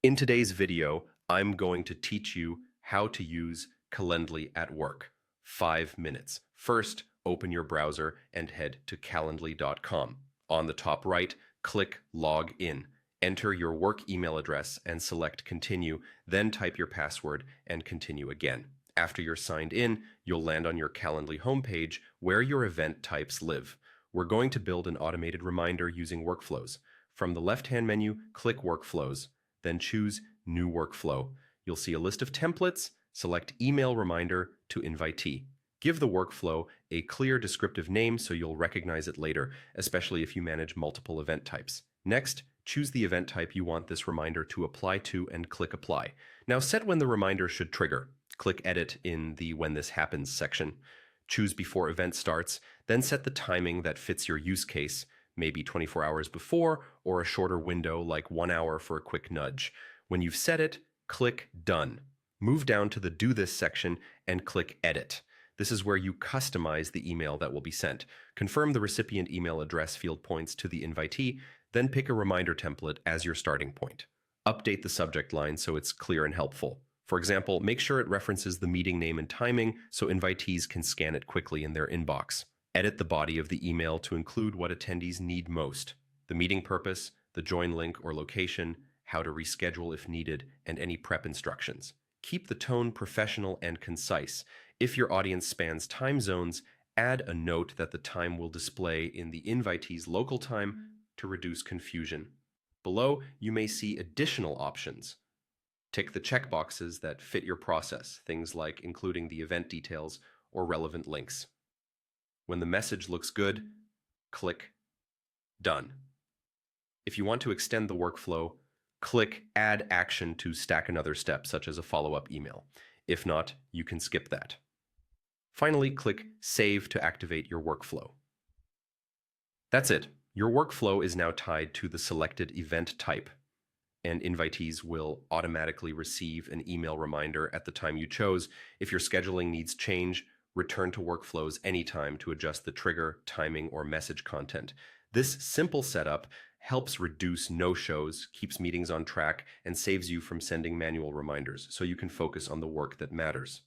In today's video, I'm going to teach you how to use Calendly at work. 5 minutes. First, open your browser and head to calendly.com. On the top right, click Log In. Enter your work email address and select Continue, then type your password and continue again. After you're signed in, you'll land on your Calendly homepage where your event types live. We're going to build an automated reminder using workflows. From the left-hand menu, click Workflows. Then choose New Workflow. You'll see a list of templates. Select Email Reminder to Invitee. Give the workflow a clear descriptive name so you'll recognize it later, especially if you manage multiple event types. Next, choose the event type you want this reminder to apply to and click Apply. Now set when the reminder should trigger. Click Edit in the When This Happens section. Choose Before Event Starts, then set the timing that fits your use case, maybe 24 hours before, or a shorter window like 1 hour for a quick nudge. When you've set it, click Done. Move down to the Do This section and click Edit. This is where you customize the email that will be sent. Confirm the recipient email address field points to the invitee, then pick a reminder template as your starting point. Update the subject line so it's clear and helpful. For example, make sure it references the meeting name and timing so invitees can scan it quickly in their inbox. Edit the body of the email to include what attendees need most: the meeting purpose, the join link or location, how to reschedule if needed, and any prep instructions. Keep the tone professional and concise. If your audience spans time zones, add a note that the time will display in the invitee's local time to reduce confusion. Below, you may see additional options. Tick the checkboxes that fit your process, things like including the event details or relevant links. When the message looks good, click Done. If you want to extend the workflow, click Add Action to stack another step, such as a follow-up email. If not, you can skip that. Finally, click Save to activate your workflow. That's it. Your workflow is now tied to the selected event type, and invitees will automatically receive an email reminder at the time you chose. If your scheduling needs change, return to workflows anytime to adjust the trigger, timing, or message content. This simple setup helps reduce no-shows, keeps meetings on track, and saves you from sending manual reminders so you can focus on the work that matters.